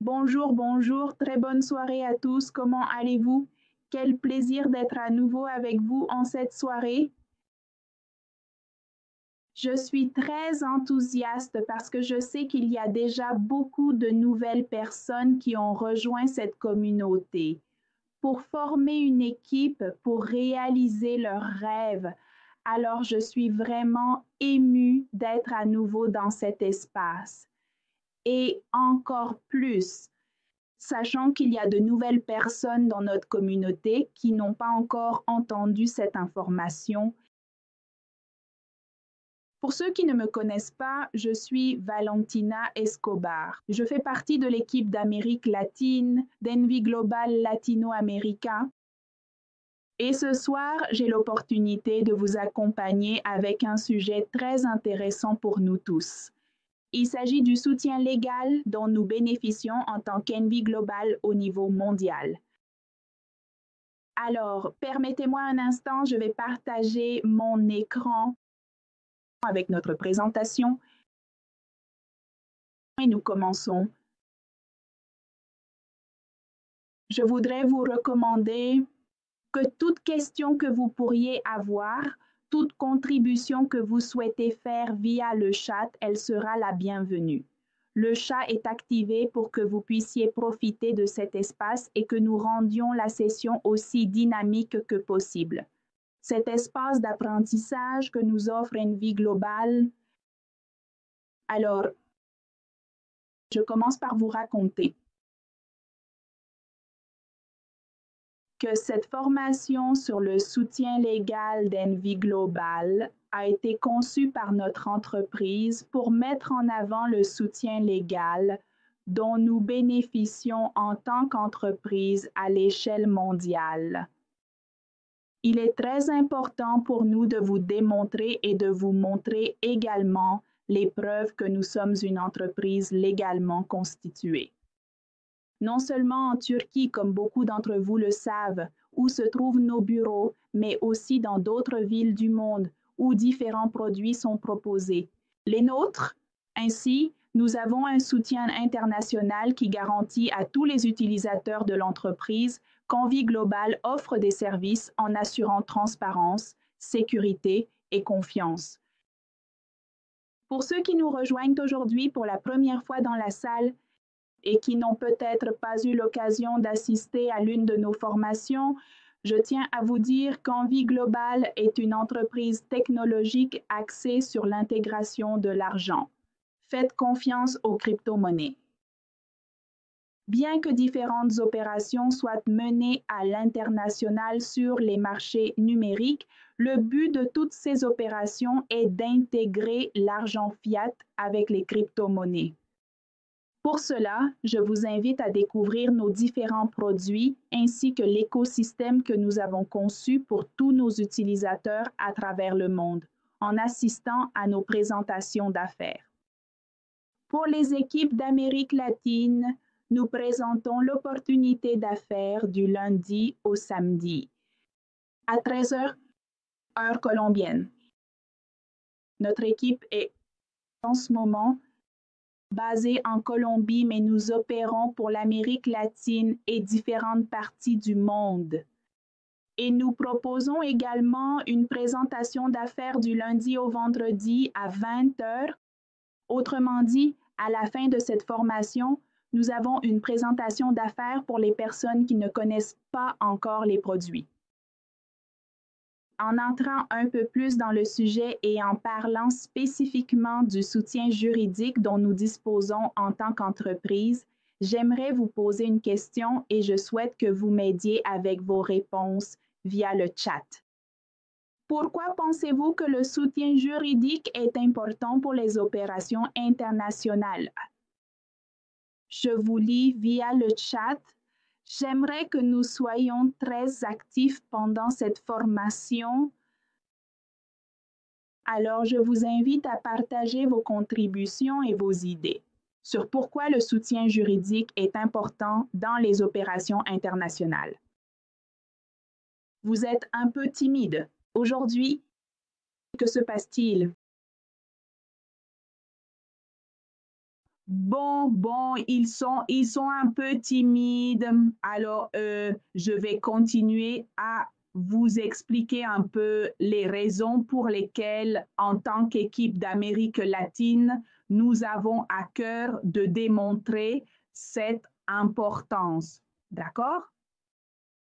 Bonjour, bonjour, très bonne soirée à tous. Comment allez-vous? Quel plaisir d'être à nouveau avec vous en cette soirée. Je suis très enthousiaste parce que je sais qu'il y a déjà beaucoup de nouvelles personnes qui ont rejoint cette communauté pour former une équipe pour réaliser leurs rêves. Alors, je suis vraiment émue d'être à nouveau dans cet espace. Et encore plus, sachant qu'il y a de nouvelles personnes dans notre communauté qui n'ont pas encore entendu cette information. Pour ceux qui ne me connaissent pas, je suis Valentina Escobar. Je fais partie de l'équipe d'Amérique latine, d'Envy Global Latino-América. Et ce soir, j'ai l'opportunité de vous accompagner avec un sujet très intéressant pour nous tous. Il s'agit du soutien légal dont nous bénéficions en tant qu'Envy Global au niveau mondial. Alors, permettez-moi un instant, je vais partager mon écran avec notre présentation et nous commençons. Je voudrais vous recommander que toute question que vous pourriez avoir, toute contribution que vous souhaitez faire via le chat, elle sera la bienvenue. Le chat est activé pour que vous puissiez profiter de cet espace et que nous rendions la session aussi dynamique que possible. Cet espace d'apprentissage que nous offre Envy Global. Alors, je commence par vous raconter que cette formation sur le soutien légal d'Envy Global a été conçue par notre entreprise pour mettre en avant le soutien légal dont nous bénéficions en tant qu'entreprise à l'échelle mondiale. Il est très important pour nous de vous démontrer et de vous montrer également les preuves que nous sommes une entreprise légalement constituée. Non seulement en Turquie, comme beaucoup d'entre vous le savent, où se trouvent nos bureaux, mais aussi dans d'autres villes du monde où différents produits sont proposés. Les nôtres, ainsi, nous avons un soutien international qui garantit à tous les utilisateurs de l'entreprise qu'Envy Global offre des services en assurant transparence, sécurité et confiance. Pour ceux qui nous rejoignent aujourd'hui pour la première fois dans la salle et qui n'ont peut-être pas eu l'occasion d'assister à l'une de nos formations, je tiens à vous dire qu'Envy Global est une entreprise technologique axée sur l'intégration de l'argent. Faites confiance aux crypto-monnaies. Bien que différentes opérations soient menées à l'international sur les marchés numériques, le but de toutes ces opérations est d'intégrer l'argent fiat avec les crypto-monnaies. Pour cela, je vous invite à découvrir nos différents produits ainsi que l'écosystème que nous avons conçu pour tous nos utilisateurs à travers le monde, en assistant à nos présentations d'affaires. Pour les équipes d'Amérique latine, nous présentons l'opportunité d'affaires du lundi au samedi à 13 heures, heure colombienne. Notre équipe est en ce moment basée en Colombie, mais nous opérons pour l'Amérique latine et différentes parties du monde. Et nous proposons également une présentation d'affaires du lundi au vendredi à 20 heures. Autrement dit, à la fin de cette formation, nous avons une présentation d'affaires pour les personnes qui ne connaissent pas encore les produits. En entrant un peu plus dans le sujet et en parlant spécifiquement du soutien juridique dont nous disposons en tant qu'entreprise, j'aimerais vous poser une question et je souhaite que vous m'aidiez avec vos réponses via le chat. Pourquoi pensez-vous que le soutien juridique est important pour les opérations internationales? Je vous lis via le chat. J'aimerais que nous soyons très actifs pendant cette formation. Alors, je vous invite à partager vos contributions et vos idées sur pourquoi le soutien juridique est important dans les opérations internationales. Vous êtes un peu timide. Aujourd'hui, que se passe-t-il? Bon, ils sont un peu timides. Alors, je vais continuer à vous expliquer un peu les raisons pour lesquelles, en tant qu'équipe d'Amérique latine, nous avons à cœur de démontrer cette importance. D'accord?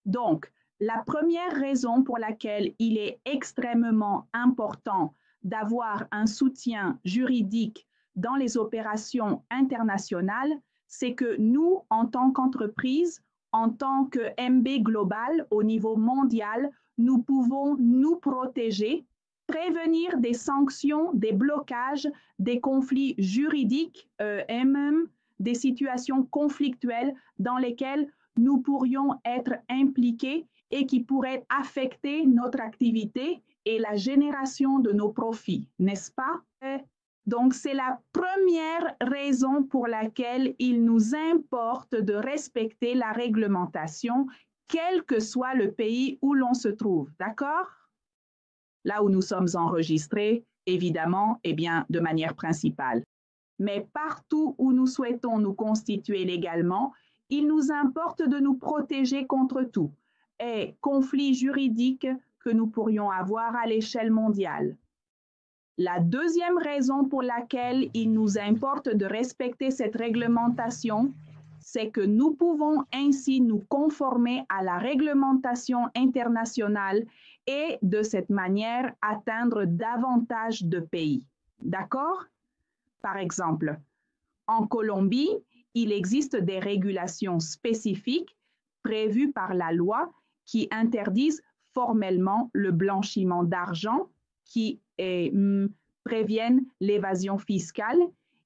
Donc, la première raison pour laquelle il est extrêmement important d'avoir un soutien juridique dans les opérations internationales, c'est que nous, en tant qu'entreprise, en tant que MB Global au niveau mondial, nous pouvons nous protéger, prévenir des sanctions, des blocages, des conflits juridiques et même des situations conflictuelles dans lesquelles nous pourrions être impliqués et qui pourraient affecter notre activité et la génération de nos profits, n'est-ce pas? Donc, c'est la première raison pour laquelle il nous importe de respecter la réglementation, quel que soit le pays où l'on se trouve, d'accord? Là où nous sommes enregistrés, évidemment, eh bien, de manière principale. Mais partout où nous souhaitons nous constituer légalement, il nous importe de nous protéger contre tout et conflits juridiques que nous pourrions avoir à l'échelle mondiale. La deuxième raison pour laquelle il nous importe de respecter cette réglementation, c'est que nous pouvons ainsi nous conformer à la réglementation internationale et de cette manière atteindre davantage de pays. D'accord? Par exemple, en Colombie, il existe des régulations spécifiques prévues par la loi qui interdisent formellement le blanchiment d'argent, qui préviennent l'évasion fiscale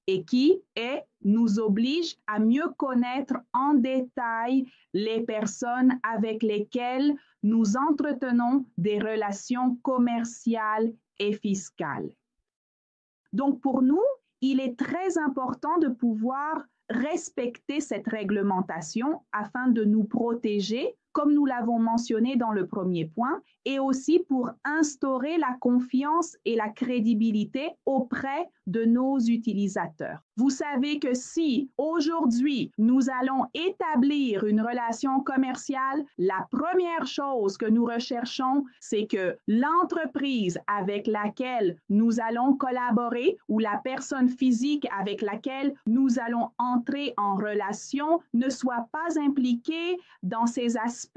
et qui nous obligent à mieux connaître en détail les personnes avec lesquelles nous entretenons des relations commerciales et fiscales. Donc, pour nous, il est très important de pouvoir respecter cette réglementation afin de nous protéger, comme nous l'avons mentionné dans le premier point, et aussi pour instaurer la confiance et la crédibilité auprès de nos utilisateurs. Vous savez que si aujourd'hui nous allons établir une relation commerciale, la première chose que nous recherchons, c'est que l'entreprise avec laquelle nous allons collaborer ou la personne physique avec laquelle nous allons entrer en relation ne soit pas impliquée dans ces aspects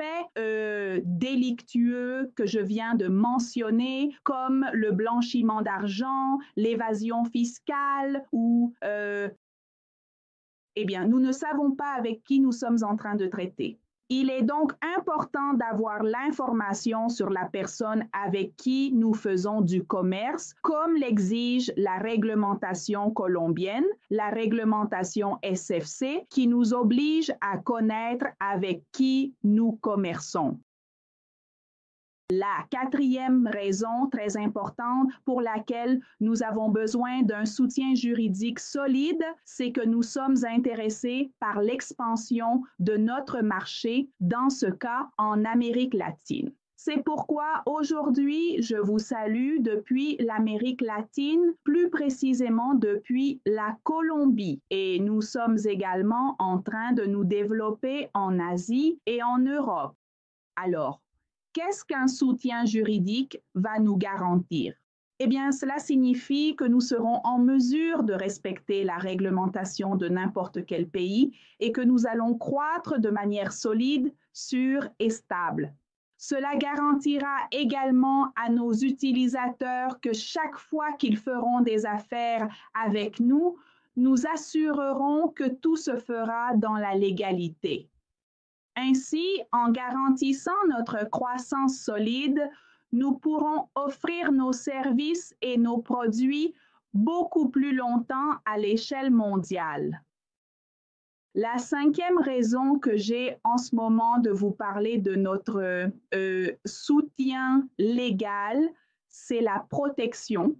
délictueux que je viens de mentionner, comme le blanchiment d'argent, l'évasion fiscale ou eh bien, nous ne savons pas avec qui nous sommes en train de traiter. Il est donc important d'avoir l'information sur la personne avec qui nous faisons du commerce, comme l'exige la réglementation colombienne, la réglementation SFC, qui nous oblige à connaître avec qui nous commerçons. La quatrième raison très importante pour laquelle nous avons besoin d'un soutien juridique solide, c'est que nous sommes intéressés par l'expansion de notre marché, dans ce cas en Amérique latine. C'est pourquoi aujourd'hui, je vous salue depuis l'Amérique latine, plus précisément depuis la Colombie. Et nous sommes également en train de nous développer en Asie et en Europe. Alors, qu'est-ce qu'un soutien juridique va nous garantir? Eh bien, cela signifie que nous serons en mesure de respecter la réglementation de n'importe quel pays et que nous allons croître de manière solide, sûre et stable. Cela garantira également à nos utilisateurs que chaque fois qu'ils feront des affaires avec nous, nous assurerons que tout se fera dans la légalité. Ainsi, en garantissant notre croissance solide, nous pourrons offrir nos services et nos produits beaucoup plus longtemps à l'échelle mondiale. La cinquième raison que j'ai en ce moment de vous parler de notre soutien légal, c'est la protection.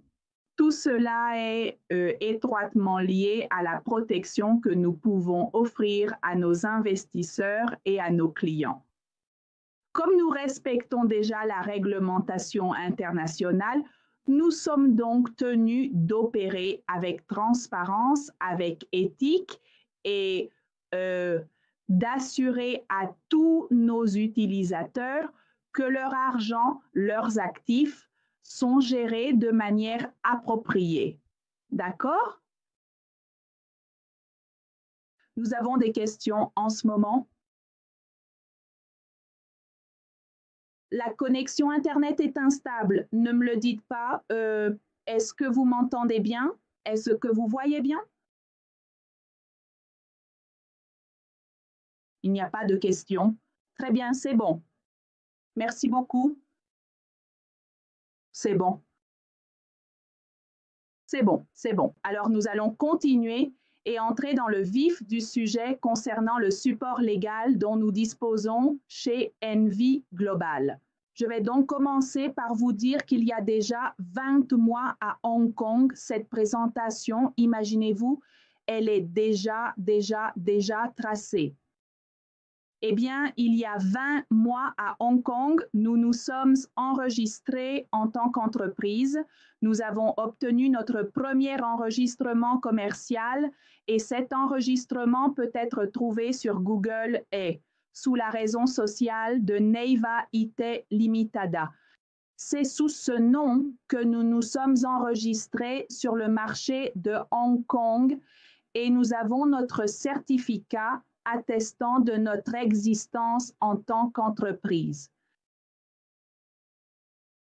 Tout cela est étroitement lié à la protection que nous pouvons offrir à nos investisseurs et à nos clients. Comme nous respectons déjà la réglementation internationale, Nous sommes donc tenus d'opérer avec transparence, avec éthique et d'assurer à tous nos utilisateurs que leur argent, leurs actifs sont gérés de manière appropriée. D'accord? Nous avons des questions en ce moment. La connexion Internet est instable. Ne me le dites pas. Est-ce que vous m'entendez bien? Est-ce que vous voyez bien? Il n'y a pas de questions. Très bien, c'est bon. Merci beaucoup. C'est bon. C'est bon, c'est bon. Alors, nous allons continuer et entrer dans le vif du sujet concernant le support légal dont nous disposons chez Envie Global. Je vais donc commencer par vous dire qu'il y a déjà 20 mois à Hong Kong, cette présentation, imaginez-vous, elle est déjà tracée. Eh bien, il y a 20 mois à Hong Kong, nous nous sommes enregistrés en tant qu'entreprise. Nous avons obtenu notre premier enregistrement commercial et cet enregistrement peut être trouvé sur Google et sous la raison sociale de Neiva Ite Limitada. C'est sous ce nom que nous nous sommes enregistrés sur le marché de Hong Kong et nous avons notre certificat attestant de notre existence en tant qu'entreprise.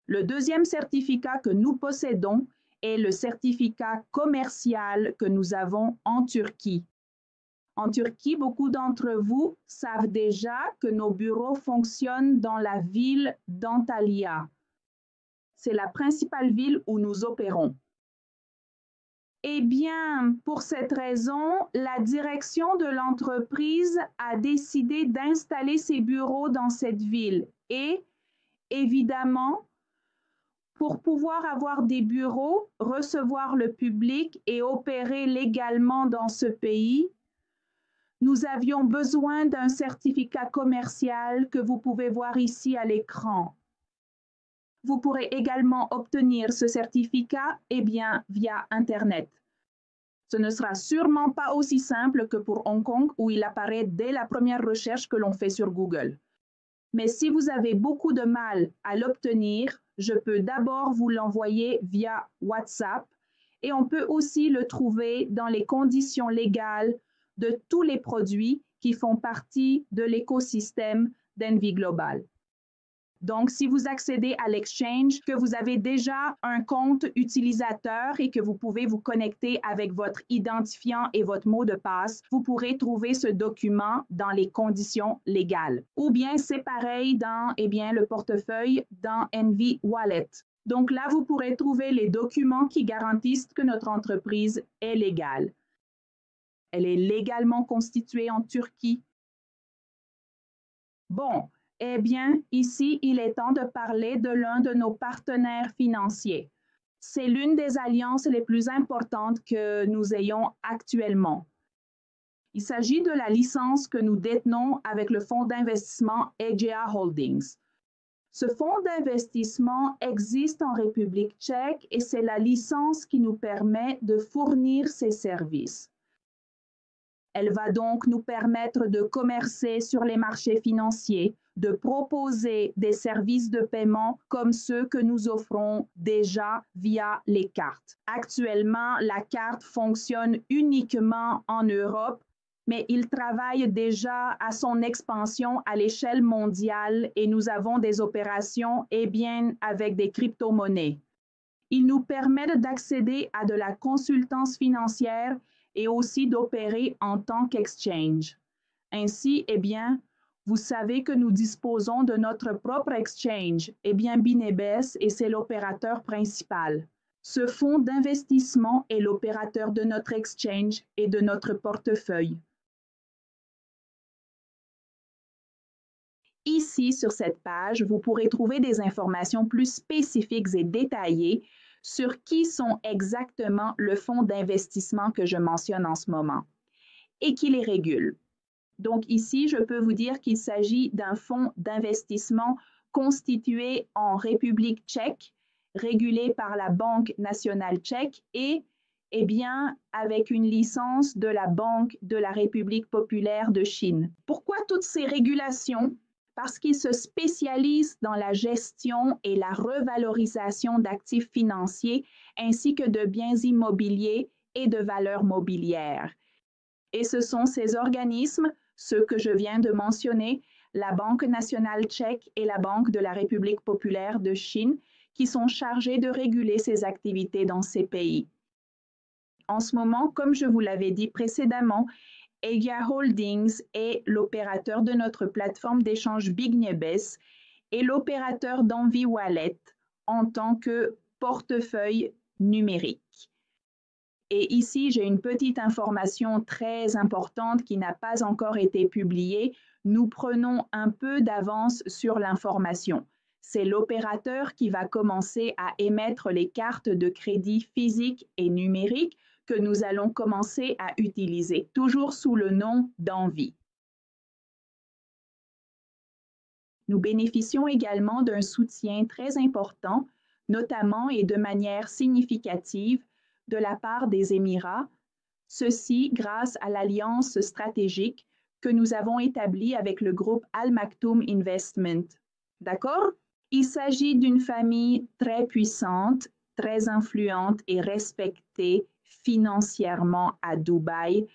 Le deuxième certificat que nous possédons est le certificat commercial que nous avons en Turquie. En Turquie, beaucoup d'entre vous savent déjà que nos bureaux fonctionnent dans la ville d'Antalya. C'est la principale ville où nous opérons. Eh bien, pour cette raison, la direction de l'entreprise a décidé d'installer ses bureaux dans cette ville. Et, évidemment, pour pouvoir avoir des bureaux, recevoir le public et opérer légalement dans ce pays, nous avions besoin d'un certificat commercial que vous pouvez voir ici à l'écran. Vous pourrez également obtenir ce certificat via Internet. Ce ne sera sûrement pas aussi simple que pour Hong Kong où il apparaît dès la première recherche que l'on fait sur Google. Mais si vous avez beaucoup de mal à l'obtenir, je peux d'abord vous l'envoyer via WhatsApp et on peut aussi le trouver dans les conditions légales de tous les produits qui font partie de l'écosystème d'Envie Global. Donc, si vous accédez à l'exchange, que vous avez déjà un compte utilisateur et que vous pouvez vous connecter avec votre identifiant et votre mot de passe, vous pourrez trouver ce document dans les conditions légales. Ou bien c'est pareil dans le portefeuille dans Envie Wallet. Donc là, vous pourrez trouver les documents qui garantissent que notre entreprise est légale. Elle est légalement constituée en Turquie. Bon. Eh bien, ici, il est temps de parler de l'un de nos partenaires financiers. C'est l'une des alliances les plus importantes que nous ayons actuellement. Il s'agit de la licence que nous détenons avec le fonds d'investissement EGEA Holdings. Ce fonds d'investissement existe en République tchèque et c'est la licence qui nous permet de fournir ces services. Elle va donc nous permettre de commercer sur les marchés financiers, de proposer des services de paiement comme ceux que nous offrons déjà via les cartes. Actuellement, la carte fonctionne uniquement en Europe, mais il travaille déjà à son expansion à l'échelle mondiale et nous avons des opérations avec des crypto-monnaies. Ils nous permettent d'accéder à de la consultance financière et aussi d'opérer en tant qu'exchange. Ainsi, vous savez que nous disposons de notre propre exchange, Binebes, et c'est l'opérateur principal. Ce fonds d'investissement est l'opérateur de notre exchange et de notre portefeuille. Ici, sur cette page, vous pourrez trouver des informations plus spécifiques et détaillées sur qui sont exactement le fonds d'investissement que je mentionne en ce moment et qui les régule. Donc ici, je peux vous dire qu'il s'agit d'un fonds d'investissement constitué en République tchèque, régulé par la Banque nationale tchèque et bien, avec une licence de la Banque de la République populaire de Chine. Pourquoi toutes ces régulations? Parce qu'ils se spécialisent dans la gestion et la revalorisation d'actifs financiers ainsi que de biens immobiliers et de valeurs mobilières. Et ce sont ces organismes, ceux que je viens de mentionner, la Banque nationale tchèque et la Banque de la République populaire de Chine, qui sont chargés de réguler ces activités dans ces pays. En ce moment, comme je vous l'avais dit précédemment, Aegia Holdings est l'opérateur de notre plateforme d'échange BigNebes et l'opérateur d'Envie Wallet en tant que portefeuille numérique. Et ici, j'ai une petite information très importante qui n'a pas encore été publiée. Nous prenons un peu d'avance sur l'information. C'est l'opérateur qui va commencer à émettre les cartes de crédit physiques et numériques que nous allons commencer à utiliser, toujours sous le nom d'Envie. Nous bénéficions également d'un soutien très important, notamment et de manière significative, de la part des Émirats, ceci grâce à l'alliance stratégique que nous avons établie avec le groupe Al Maktoum Investment. D'accord? Il s'agit d'une famille très puissante, très influente et respectée financièrement à Dubaï.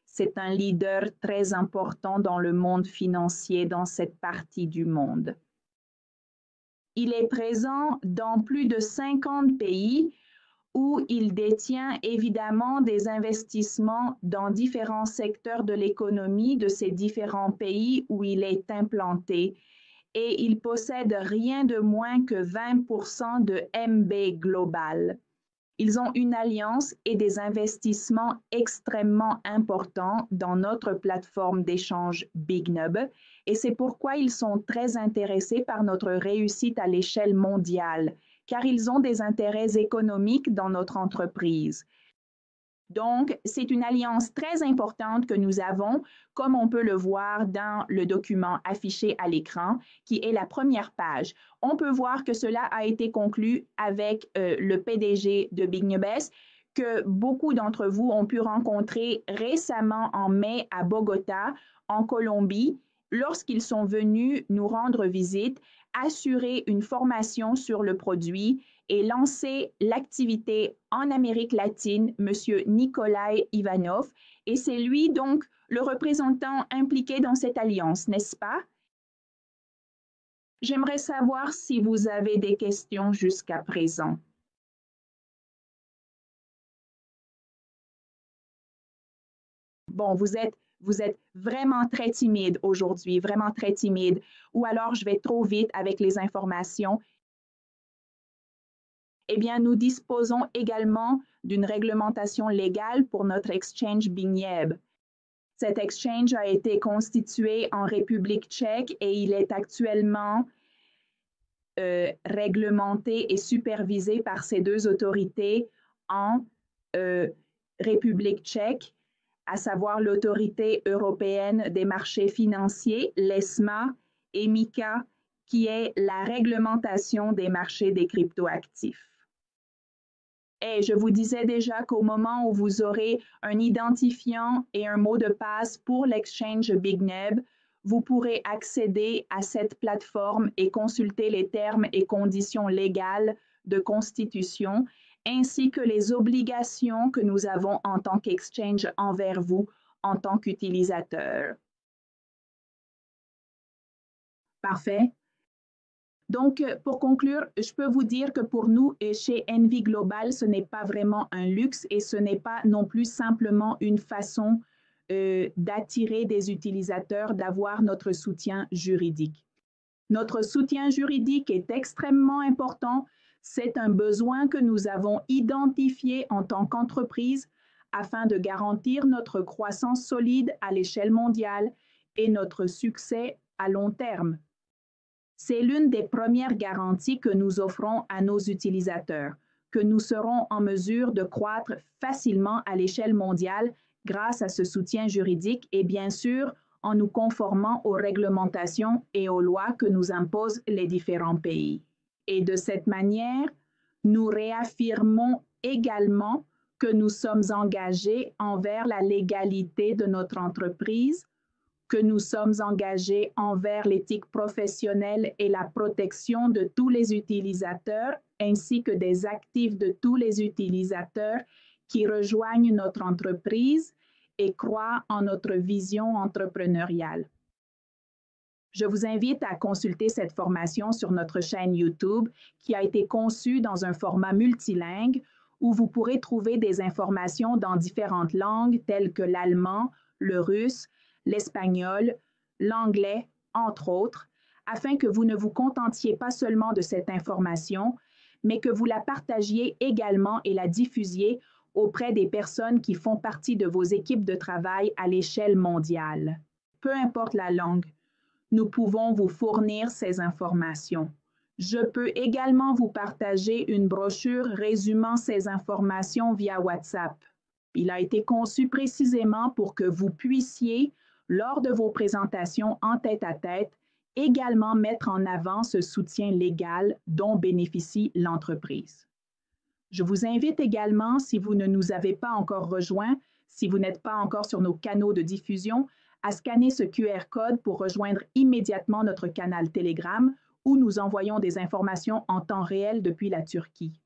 C'est un leader très important dans le monde financier dans cette partie du monde. Il est présent dans plus de 50 pays où il détient évidemment des investissements dans différents secteurs de l'économie de ces différents pays où il est implanté. Et il possède rien de moins que 20% de MB Global. Ils ont une alliance et des investissements extrêmement importants dans notre plateforme d'échange BigNub et c'est pourquoi ils sont très intéressés par notre réussite à l'échelle mondiale, car ils ont des intérêts économiques dans notre entreprise. Donc, c'est une alliance très importante que nous avons, comme on peut le voir dans le document affiché à l'écran, qui est la première page. On peut voir que cela a été conclu avec le PDG de BigNebes, que beaucoup d'entre vous ont pu rencontrer récemment en mai à Bogota, en Colombie, lorsqu'ils sont venus nous rendre visite, assurer une formation sur le produit et lancer l'activité en Amérique latine, M. Nikolai Ivanov, et c'est lui donc le représentant impliqué dans cette alliance, n'est-ce pas? J'aimerais savoir si vous avez des questions jusqu'à présent. Bon, vous êtes vraiment très timide aujourd'hui, vraiment très timide, ou alors je vais trop vite avec les informations. Eh bien, nous disposons également d'une réglementation légale pour notre exchange BigNeb. Cet exchange a été constitué en République tchèque et il est actuellement réglementé et supervisé par ces deux autorités en République tchèque, à savoir l'Autorité européenne des marchés financiers, l'ESMA, et MiCA, qui est la réglementation des marchés des cryptoactifs. Et je vous disais déjà qu'au moment où vous aurez un identifiant et un mot de passe pour l'exchange BigNeb, vous pourrez accéder à cette plateforme et consulter les termes et conditions légales de constitution, ainsi que les obligations que nous avons en tant qu'exchange envers vous en tant qu'utilisateur. Parfait. Donc, pour conclure, je peux vous dire que pour nous, chez Envie Global, ce n'est pas vraiment un luxe et ce n'est pas non plus simplement une façon d'attirer des utilisateurs, d'avoir notre soutien juridique. Notre soutien juridique est extrêmement important. C'est un besoin que nous avons identifié en tant qu'entreprise afin de garantir notre croissance solide à l'échelle mondiale et notre succès à long terme. C'est l'une des premières garanties que nous offrons à nos utilisateurs, que nous serons en mesure de croître facilement à l'échelle mondiale grâce à ce soutien juridique et bien sûr en nous conformant aux réglementations et aux lois que nous imposent les différents pays. Et de cette manière, Nous réaffirmons également que nous sommes engagés envers la légalité de notre entreprise, que nous sommes engagés envers l'éthique professionnelle et la protection de tous les utilisateurs, ainsi que des actifs de tous les utilisateurs qui rejoignent notre entreprise et croient en notre vision entrepreneuriale. Je vous invite à consulter cette formation sur notre chaîne YouTube qui a été conçue dans un format multilingue où vous pourrez trouver des informations dans différentes langues telles que l'allemand, le russe, l'espagnol, l'anglais, entre autres, afin que vous ne vous contentiez pas seulement de cette information, mais que vous la partagiez également et la diffusiez auprès des personnes qui font partie de vos équipes de travail à l'échelle mondiale. Peu importe la langue, nous pouvons vous fournir ces informations. Je peux également vous partager une brochure résumant ces informations via WhatsApp. Il a été conçu précisément pour que vous puissiez, lors de vos présentations en tête-à-tête, également mettre en avant ce soutien légal dont bénéficie l'entreprise. Je vous invite également, si vous ne nous avez pas encore rejoints, si vous n'êtes pas encore sur nos canaux de diffusion, à scanner ce QR code pour rejoindre immédiatement notre canal Telegram où nous envoyons des informations en temps réel depuis la Turquie.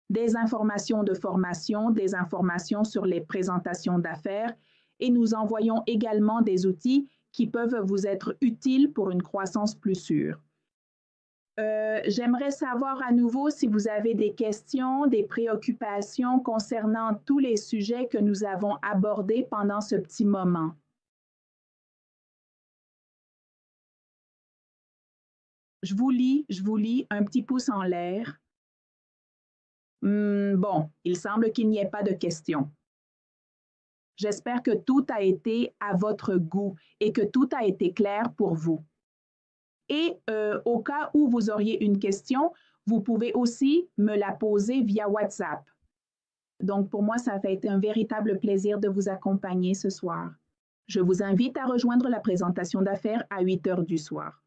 Des informations de formation, des informations sur les présentations d'affaires et nous envoyons également des outils qui peuvent vous être utiles pour une croissance plus sûre. J'aimerais savoir à nouveau si vous avez des questions, des préoccupations concernant tous les sujets que nous avons abordés pendant ce petit moment. Je vous lis un petit pouce en l'air. Bon, il semble qu'il n'y ait pas de questions. J'espère que tout a été à votre goût et que tout a été clair pour vous. Et au cas où vous auriez une question, vous pouvez aussi me la poser via WhatsApp. Donc, pour moi, ça va être un véritable plaisir de vous accompagner ce soir. Je vous invite à rejoindre la présentation d'affaires à 8 heures du soir.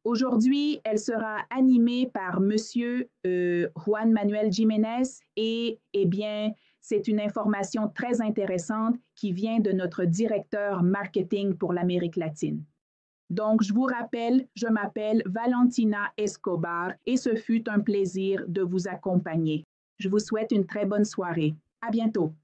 Aujourd'hui, elle sera animée par Monsieur Juan Manuel Jiménez et, eh bien, c'est une information très intéressante qui vient de notre directeur marketing pour l'Amérique latine. Donc, je vous rappelle, je m'appelle Valentina Escobar et ce fut un plaisir de vous accompagner. Je vous souhaite une très bonne soirée. À bientôt.